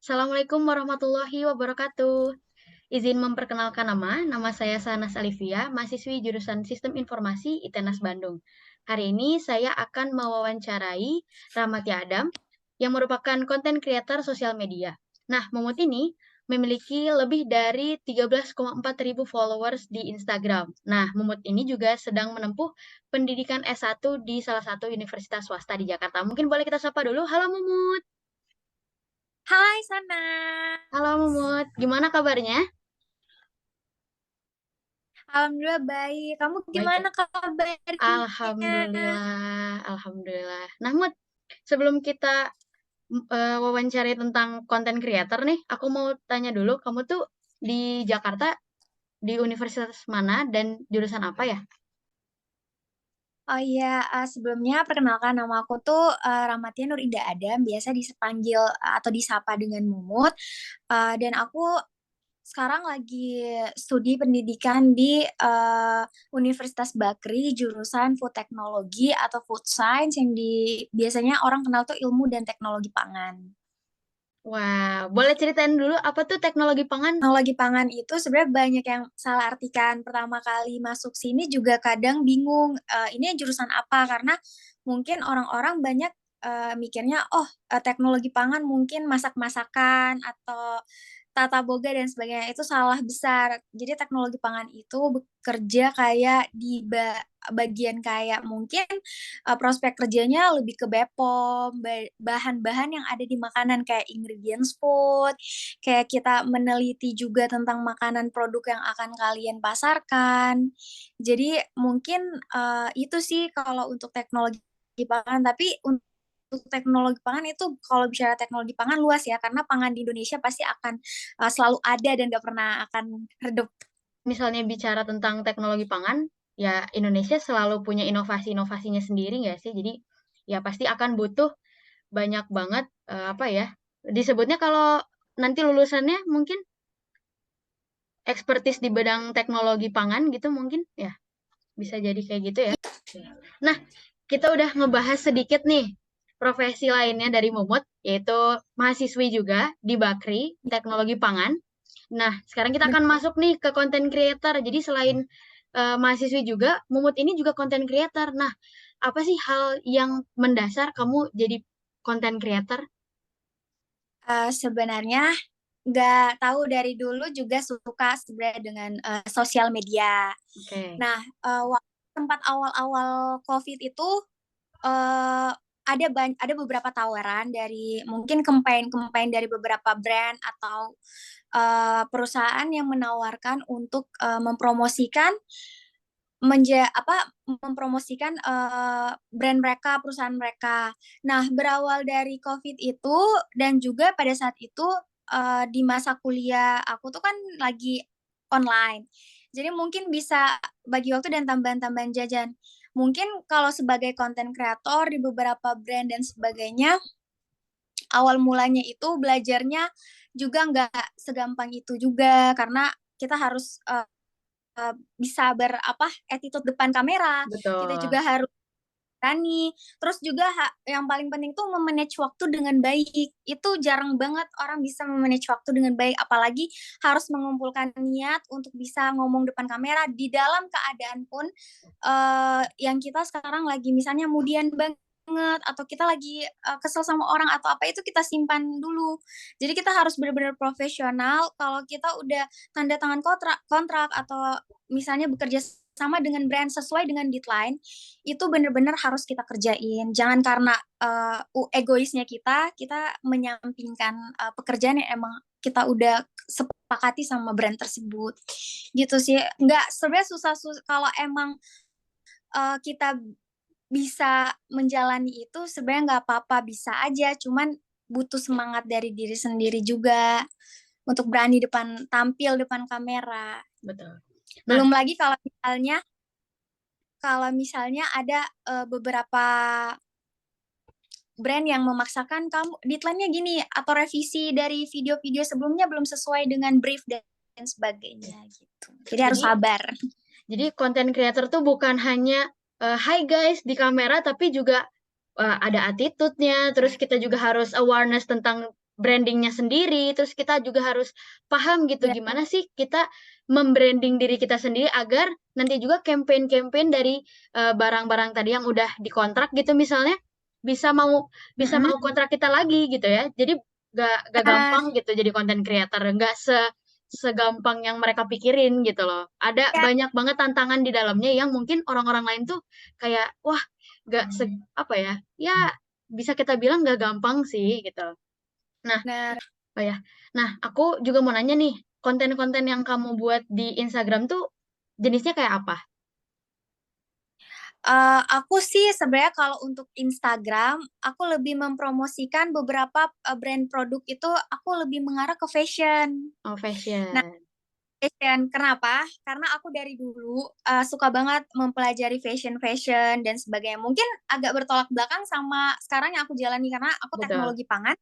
Assalamualaikum warahmatullahi wabarakatuh. Izin memperkenalkan nama saya Sanas Alivia, mahasiswi jurusan Sistem Informasi ITENAS Bandung. Hari ini saya akan mewawancarai Rahmati Adam yang merupakan konten kreator sosial media. Nah, Mumut ini memiliki lebih dari 13,4 ribu followers di Instagram. Nah, Mumut ini juga sedang menempuh pendidikan S1 di salah satu universitas swasta di Jakarta. Mungkin boleh kita sapa dulu. Halo Mumut. Hai Sana, Halo Mumut, gimana kabarnya? Alhamdulillah baik. Kamu Baik ya. gimana kabarnya? Alhamdulillah. Nah, Mut, sebelum kita wawancari tentang konten creator nih, aku mau tanya dulu, kamu tuh di Jakarta di universitas mana dan jurusan apa ya? Oh iya, sebelumnya perkenalkan nama aku tuh Rahmatia Nur Indah Adam, biasa dipanggil atau disapa dengan Mumut. Dan aku sekarang lagi studi pendidikan di Universitas Bakri, jurusan Food Technology atau Food Science yang biasanya orang kenal tuh ilmu dan teknologi pangan. Wah, boleh ceritain dulu apa tuh teknologi pangan? Teknologi pangan itu sebenarnya banyak yang salah artikan. Pertama kali masuk sini juga kadang bingung, ini jurusan apa? Karena mungkin orang-orang banyak mikirnya, oh teknologi pangan mungkin masak-masakan atau tata boga dan sebagainya. Itu salah besar. Jadi teknologi pangan itu bekerja kayak di bagian kayak mungkin prospek kerjanya lebih ke BPOM, bahan-bahan yang ada di makanan kayak ingredients food, kayak kita meneliti juga tentang makanan produk yang akan kalian pasarkan. Jadi mungkin itu sih kalau untuk teknologi pangan, tapi untuk teknologi pangan itu kalau bicara teknologi pangan luas ya, karena pangan di Indonesia pasti akan selalu ada dan gak pernah akan redup. Misalnya bicara tentang teknologi pangan, ya Indonesia selalu punya inovasi-inovasinya sendiri nggak sih? Jadi ya pasti akan butuh banyak banget apa ya? Disebutnya kalau nanti lulusannya mungkin expertise di bidang teknologi pangan gitu mungkin ya bisa jadi kayak gitu ya. Nah, kita udah ngebahas sedikit nih profesi lainnya dari Mumut, yaitu mahasiswi juga di Bakri Teknologi Pangan. Nah, sekarang kita akan masuk nih ke konten creator. Jadi selain mahasiswi juga, Mumut ini juga konten creator. Nah, apa sih hal yang mendasar kamu jadi konten creator? Sebenarnya nggak tahu dari dulu juga suka sebenarnya dengan sosial media. Oke. Nah, waktu tempat awal-awal COVID itu eh ada beberapa tawaran dari mungkin campaign-campaign dari beberapa brand atau perusahaan yang menawarkan untuk mempromosikan brand mereka, perusahaan mereka. Nah, berawal dari COVID itu dan juga pada saat itu di masa kuliah aku tuh kan lagi online. Jadi mungkin bisa bagi waktu dan tambahan-tambahan jajan. Mungkin kalau sebagai konten kreator di beberapa brand dan sebagainya, awal mulanya itu belajarnya juga nggak segampang itu juga karena kita harus bisa attitude depan kamera, kita Betul. juga harus berani. Terus juga yang paling penting tuh memanage waktu dengan baik. Itu jarang banget orang bisa memanage waktu dengan baik, apalagi harus mengumpulkan niat untuk bisa ngomong depan kamera di dalam keadaan pun yang kita sekarang lagi misalnya kemudian banget atau kita lagi kesel sama orang atau apa itu kita simpan dulu. Jadi kita harus benar-benar profesional kalau kita udah tanda tangan kontrak atau misalnya bekerja sama dengan brand sesuai dengan deadline itu benar-benar harus kita kerjain. Jangan karena egoisnya kita menyampingkan pekerjaan yang emang kita udah sepakati sama brand tersebut. Gitu sih. Nggak, sebenarnya susah kalau emang kita bisa menjalani itu sebenarnya nggak apa-apa, bisa aja. Cuman butuh semangat dari diri sendiri juga untuk berani tampil depan kamera. Betul. Nah, Belum lagi kalau misalnya ada beberapa brand yang memaksakan kamu deadline-nya gini atau revisi dari video-video sebelumnya belum sesuai dengan brief dan sebagainya gitu. Jadi harus jadi sabar. Jadi konten creator tuh bukan hanya hi guys di kamera tapi juga ada attitude-nya, terus kita juga harus awareness tentang brandingnya sendiri, terus kita juga harus paham gitu Ya. gimana sih kita membranding diri kita sendiri agar nanti juga campaign-campaign dari barang-barang tadi yang udah dikontrak gitu misalnya bisa mau Mm-mm. kontrak kita lagi gitu ya. Jadi gak Benar. gampang gitu jadi content creator, nggak segampang yang mereka pikirin gitu loh. Ada Ya, banyak banget tantangan di dalamnya yang mungkin orang-orang lain tuh kayak wah gak apa ya, ya bisa kita bilang gak gampang sih gitu. Nah, benar. oh ya, nah aku juga mau nanya nih, konten-konten yang kamu buat di Instagram tuh jenisnya kayak apa? Aku sih sebenarnya kalau untuk Instagram, aku lebih mempromosikan beberapa brand produk itu aku lebih mengarah ke fashion. Oh, Nah, fashion. fashion kenapa? Karena aku dari dulu suka banget mempelajari fashion-fashion dan sebagainya. Mungkin agak bertolak belakang sama sekarang yang aku jalani karena aku Betul, teknologi pangan.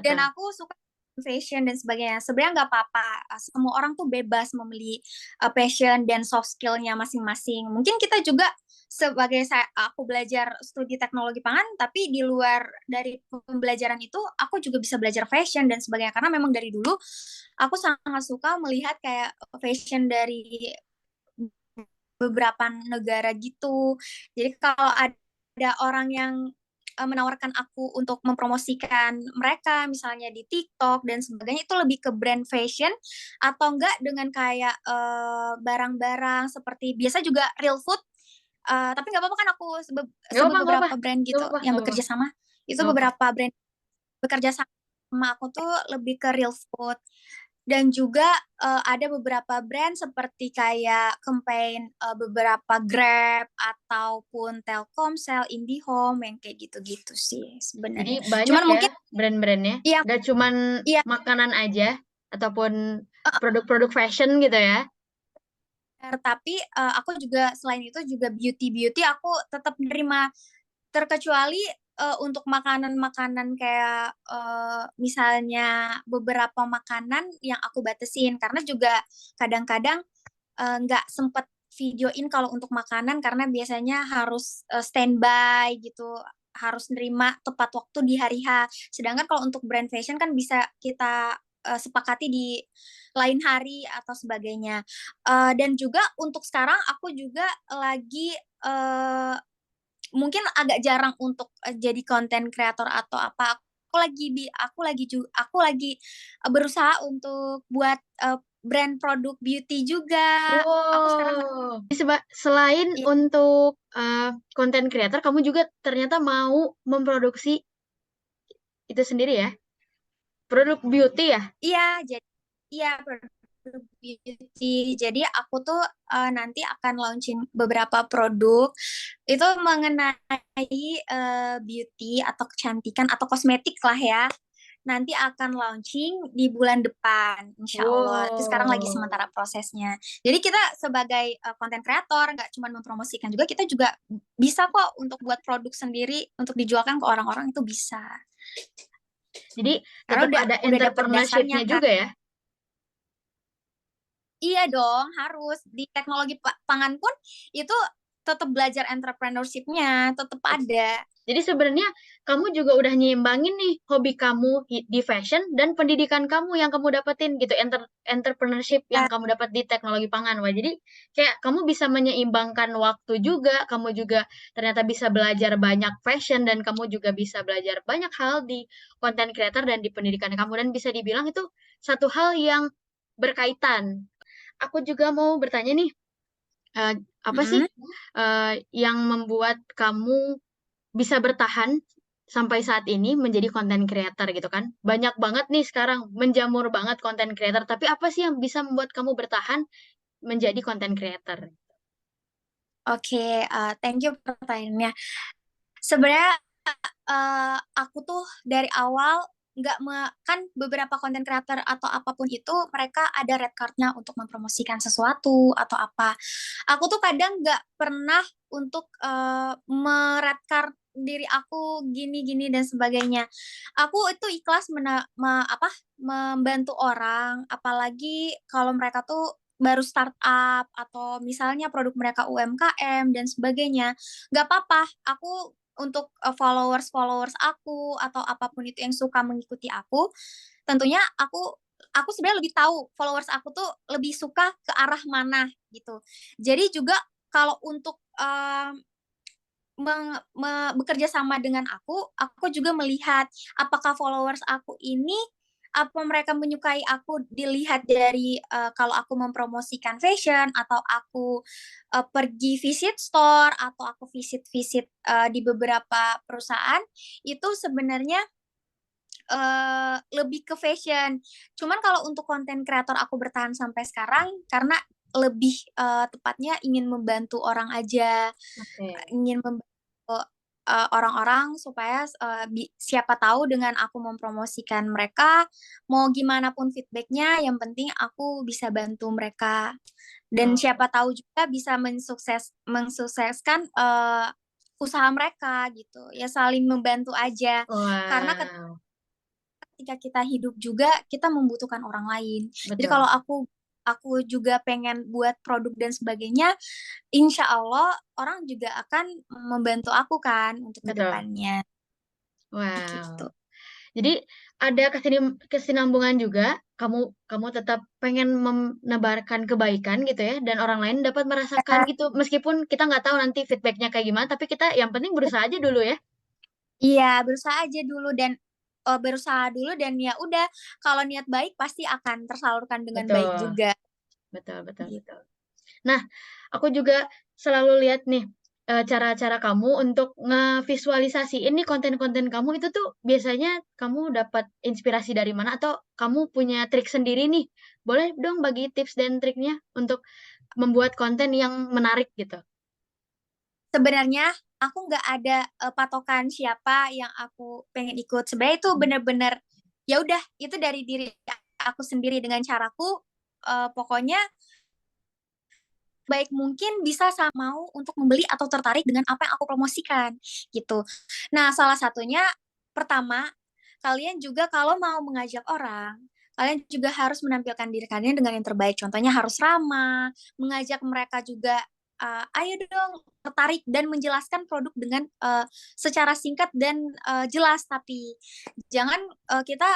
Dan betul. aku suka fashion dan sebagainya. Sebenarnya nggak apa-apa. Semua orang tuh bebas memilih passion dan soft skillnya masing-masing. Mungkin kita juga sebagai aku belajar studi teknologi pangan, tapi di luar dari pembelajaran itu, aku juga bisa belajar fashion dan sebagainya. Karena memang dari dulu aku sangat suka melihat kayak fashion dari beberapa negara gitu. Jadi kalau ada orang yang menawarkan aku untuk mempromosikan mereka misalnya di TikTok dan sebagainya itu lebih ke brand fashion atau enggak dengan kayak barang-barang seperti biasa juga real food tapi nggak apa-apa kan aku Gak apa-apa, gak beberapa apa-apa. brand Gak gitu apa-apa, yang gak apa-apa. bekerja sama itu Gak apa-apa. beberapa brand bekerja sama aku tuh lebih ke real food dan juga ada beberapa brand seperti kayak campaign beberapa Grab ataupun Telkomsel, IndiHome yang kayak gitu-gitu sih Jadi sebenarnya. banyak Cuman ya mungkin brand-brandnya. iya Gak cuman iya makanan aja ataupun produk-produk fashion gitu ya. tapi aku juga selain itu juga beauty aku tetap menerima terkecuali untuk makanan-makanan kayak misalnya beberapa makanan yang aku batasin karena juga kadang-kadang nggak sempet videoin kalau untuk makanan karena biasanya harus standby gitu harus nerima tepat waktu di hari H. Sedangkan kalau untuk brand fashion kan bisa kita sepakati di lain hari atau sebagainya. Dan juga untuk sekarang aku juga lagi mungkin agak jarang untuk jadi konten kreator atau apa. Aku lagi berusaha untuk buat brand produk beauty juga. Aku sekarang Wow. Jadi selain iya, untuk konten creator, kamu juga ternyata mau memproduksi itu sendiri ya? Produk beauty ya? iya jadi iya produk beauty. Jadi aku tuh nanti akan launching beberapa produk itu mengenai beauty atau kecantikan atau kosmetik lah ya. Nanti akan launching di bulan depan, insya Allah. Itu sekarang lagi Wow. sementara prosesnya. Jadi kita sebagai konten kreator, nggak cuma mempromosikan juga, kita juga bisa kok untuk buat produk sendiri, untuk dijualkan ke orang-orang itu bisa. Jadi Karena tetap udah ada udah dapet dasarnya entrepreneurship-nya kan. juga ya? Iya dong, harus. Di teknologi pangan pun itu tetap belajar entrepreneurship-nya, tetap ada. Jadi sebenarnya kamu juga udah nyimbangin nih hobi kamu di fashion dan pendidikan kamu yang kamu dapetin gitu, entrepreneurship yang Ya, kamu dapat di teknologi pangan. Wah, jadi kayak kamu bisa menyeimbangkan waktu juga, kamu juga ternyata bisa belajar banyak fashion dan kamu juga bisa belajar banyak hal di content creator dan di pendidikan kamu dan bisa dibilang itu satu hal yang berkaitan. Aku juga mau bertanya nih, eh, apa sih mm-mm. yang membuat kamu bisa bertahan sampai saat ini menjadi konten creator gitu kan. Banyak banget nih sekarang menjamur banget konten creator, tapi apa sih yang bisa membuat kamu bertahan menjadi konten creator? Oke, thank you pertanyaannya. Sebenarnya aku tuh dari awal nggak kan beberapa konten creator atau apapun itu mereka ada red cardnya untuk mempromosikan sesuatu atau apa. Aku tuh kadang nggak pernah untuk mered card diri aku gini-gini dan sebagainya. Aku itu ikhlas membantu orang, apalagi kalau mereka tuh baru startup atau misalnya produk mereka UMKM dan sebagainya. Nggak apa-apa, aku followers aku atau apapun itu yang suka mengikuti aku, tentunya aku sebenarnya lebih tahu followers aku tuh lebih suka ke arah mana gitu. Jadi juga kalau untuk bekerja sama dengan aku juga melihat apakah followers aku ini apa mereka menyukai aku dilihat dari kalau aku mempromosikan fashion atau aku pergi visit store atau aku visit-visit di beberapa perusahaan itu sebenarnya lebih ke fashion. Cuman kalau untuk konten kreator aku bertahan sampai sekarang karena lebih tepatnya ingin membantu orang aja, Oke. ingin membantu orang-orang supaya siapa tahu dengan aku mempromosikan mereka, mau gimana pun feedbacknya, yang penting aku bisa bantu mereka. Dan Oh, siapa tahu juga bisa mensukseskan usaha mereka gitu. Ya saling membantu aja. Karena wow, ketika kita hidup juga kita membutuhkan orang lain. Jadi kalau betul. aku juga pengen buat produk dan sebagainya, insya Allah orang juga akan membantu aku kan untuk Betul. kedepannya gitu. Wow. Jadi ada kesinambungan juga, kamu kamu tetap pengen menebarkan kebaikan gitu ya, dan orang lain dapat merasakan Ya, gitu, meskipun kita nggak tahu nanti feedback-nya kayak gimana, tapi kita yang penting berusaha aja dulu ya? iya, berusaha aja dulu dan berusaha dulu dan ya udah kalau niat baik pasti akan tersalurkan dengan baik Betul, juga betul betul gitu. betul. Nah, aku juga selalu lihat nih, cara-cara kamu untuk ngevisualisasiin nih konten-konten kamu itu tuh biasanya kamu dapat inspirasi dari mana atau kamu punya trik sendiri nih? Boleh dong bagi tips dan triknya untuk membuat konten yang menarik gitu? Sebenarnya aku nggak ada patokan siapa yang aku pengen ikut. Sebenarnya itu bener-bener ya udah itu dari diri aku sendiri dengan caraku. Pokoknya baik mungkin bisa sama mau untuk membeli atau tertarik dengan apa yang aku promosikan gitu. Nah, salah satunya pertama, kalian juga kalau mau mengajak orang, kalian juga harus menampilkan diri kalian dengan yang terbaik. Contohnya harus ramah, mengajak mereka juga ayo dong tertarik dan menjelaskan produk dengan secara singkat dan jelas tapi jangan kita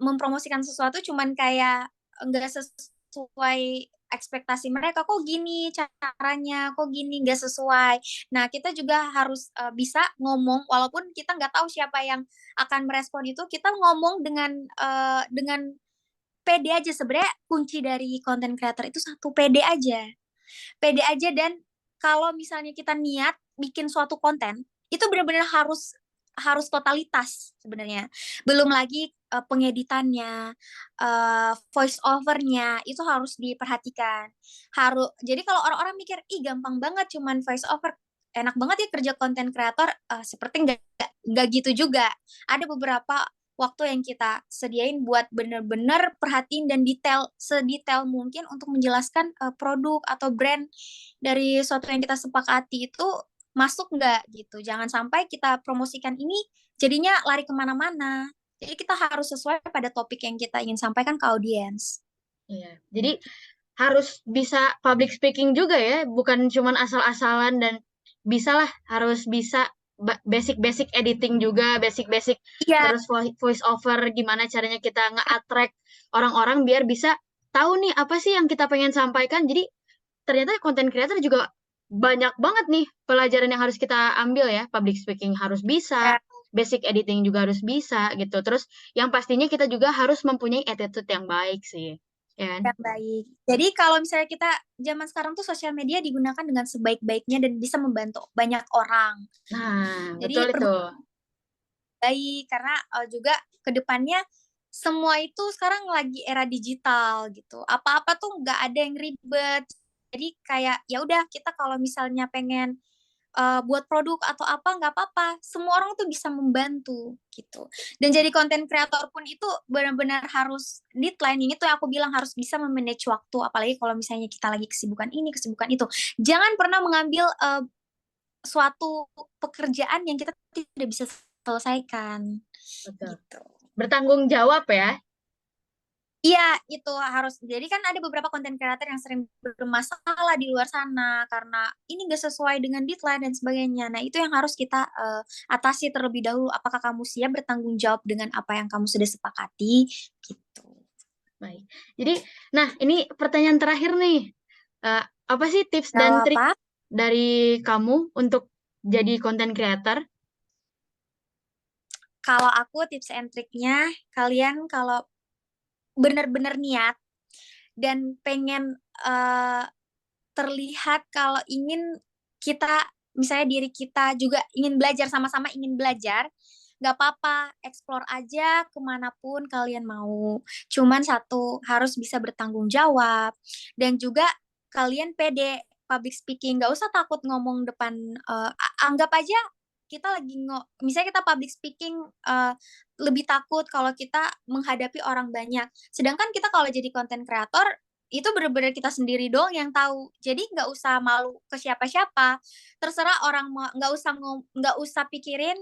mempromosikan sesuatu cuman kayak enggak sesuai ekspektasi mereka kok gini caranya kok gini nggak sesuai. Nah kita juga harus bisa ngomong walaupun kita nggak tahu siapa yang akan merespon itu kita ngomong dengan pede aja sebenarnya kunci dari konten creator itu satu pede aja dan kalau misalnya kita niat bikin suatu konten itu benar-benar harus totalitas sebenarnya. Belum lagi pengeditannya, voice overnya itu harus diperhatikan. Jadi kalau orang-orang mikir ih gampang banget cuman voice over enak banget ya kerja konten kreator seperti nggak gitu juga. Ada beberapa waktu yang kita sediain buat bener-bener perhatiin dan sedetail mungkin untuk menjelaskan produk atau brand dari suatu yang kita sepakati itu masuk nggak gitu. Jangan sampai kita promosikan ini jadinya lari kemana-mana. Jadi kita harus sesuai pada topik yang kita ingin sampaikan ke audiens. Iya, jadi harus bisa public speaking juga ya, bukan cuman asal-asalan dan bisalah harus bisa basic-basic editing juga, basic-basic Iya, harus voice over gimana caranya kita nge-attract orang-orang biar bisa tahu nih apa sih yang kita pengen sampaikan. Jadi ternyata konten creator juga banyak banget nih pelajaran yang harus kita ambil ya. Public speaking harus bisa, ya, basic editing juga harus bisa gitu. Terus yang pastinya kita juga harus mempunyai attitude yang baik sih. Ya kan? yang baik. Jadi kalau misalnya kita zaman sekarang tuh sosial media digunakan dengan sebaik-baiknya dan bisa membantu banyak orang. Nah, betul Jadi itu. baik karena juga kedepannya semua itu sekarang lagi era digital gitu. Apa-apa tuh nggak ada yang ribet. Jadi kayak ya udah kita kalau misalnya pengen buat produk atau apa nggak apa-apa. Semua orang tuh bisa membantu gitu. Dan jadi konten kreator pun itu benar-benar harus deadline. Ini tuh yang aku bilang harus bisa memanage waktu. Apalagi kalau misalnya kita lagi kesibukan ini, kesibukan itu. Jangan pernah mengambil suatu pekerjaan yang kita tidak bisa selesaikan Betul. gitu. Bertanggung jawab ya. Iya, itu harus. Jadi kan ada beberapa konten kreator yang sering bermasalah di luar sana karena ini nggak sesuai dengan deadline dan sebagainya. Nah, itu yang harus kita atasi terlebih dahulu. Apakah kamu siap bertanggung jawab dengan apa yang kamu sudah sepakati? Gitu. Baik. Jadi, nah ini pertanyaan terakhir nih. Apa sih tips Gak dan trik apa-apa. dari kamu untuk jadi content creator? Kalau aku tips and triknya, kalian kalau benar-benar niat dan pengen terlihat kalau ingin kita, misalnya diri kita juga ingin belajar, sama-sama ingin belajar, nggak apa-apa, explore aja kemanapun kalian mau. Cuman satu, harus bisa bertanggung jawab, dan juga kalian pede public speaking, nggak usah takut ngomong depan, anggap aja kita lagi misalnya kita public speaking, lebih takut kalau kita menghadapi orang banyak. Sedangkan kita kalau jadi content creator, itu bener-bener kita sendiri doang yang tahu. Jadi nggak usah malu ke siapa-siapa. Terserah orang mau, nggak usah pikirin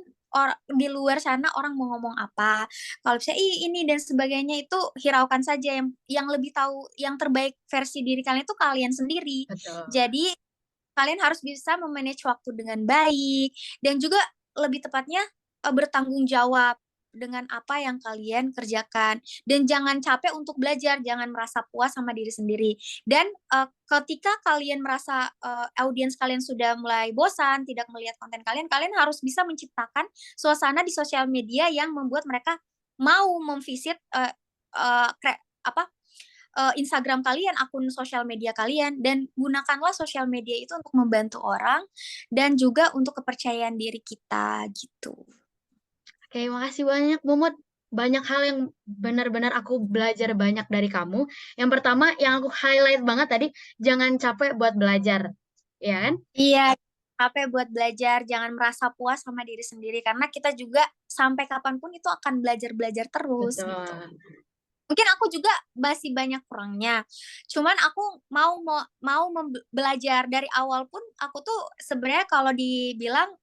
di luar sana orang mau ngomong apa. Kalau misalnya ini dan sebagainya, itu hiraukan saja. Yang lebih tahu yang terbaik versi diri kalian itu kalian sendiri. Betul. Jadi kalian harus bisa memanage waktu dengan baik, dan juga lebih tepatnya bertanggung jawab dengan apa yang kalian kerjakan, dan jangan capek untuk belajar, jangan merasa puas sama diri sendiri. Dan ketika kalian merasa audiens kalian sudah mulai bosan tidak melihat konten kalian, kalian harus bisa menciptakan suasana di sosial media yang membuat mereka mau memvisit apa Instagram kalian, akun sosial media kalian, dan gunakanlah sosial media itu untuk membantu orang dan juga untuk kepercayaan diri kita gitu. Oke, makasih banyak Mumut. Banyak hal yang benar-benar aku belajar banyak dari kamu. Yang pertama yang aku highlight banget tadi, jangan capek buat belajar. Ya kan? Iya, capek buat belajar, jangan merasa puas sama diri sendiri karena kita juga sampai kapanpun itu akan belajar-belajar terus gitu. Betul. Mungkin aku juga masih banyak kurangnya. Cuman aku mau belajar dari awal pun, aku tuh sebenarnya kalau dibilang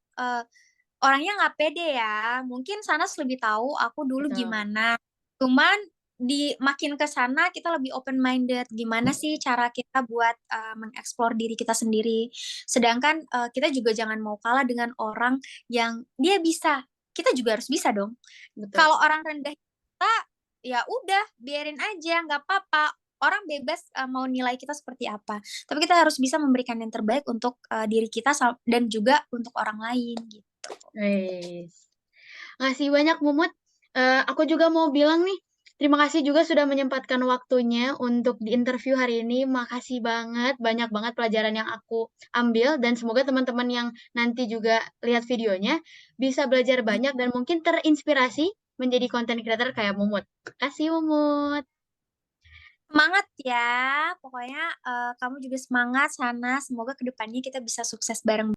orangnya nggak pede ya. Mungkin Sanas lebih tahu aku dulu Betul. gimana. Cuman di makin ke sana kita lebih open minded. Gimana sih cara kita buat mengeksplor diri kita sendiri. Sedangkan kita juga jangan mau kalah dengan orang yang dia bisa. Kita juga harus bisa dong. Betul. Kalau orang rendah kita, ya udah biarin aja, nggak apa-apa. Orang bebas mau nilai kita seperti apa. Tapi kita harus bisa memberikan yang terbaik untuk diri kita dan juga untuk orang lain gitu. Wes. Makasih banyak Mumut. Aku juga mau bilang nih, terima kasih juga sudah menyempatkan waktunya untuk di interview hari ini. Makasih banget, banyak banget pelajaran yang aku ambil dan semoga teman-teman yang nanti juga lihat videonya bisa belajar banyak dan mungkin terinspirasi menjadi content creator kayak Mumut. Kasih Mumut. Semangat ya, pokoknya kamu juga semangat sana. Semoga kedepannya kita bisa sukses bareng.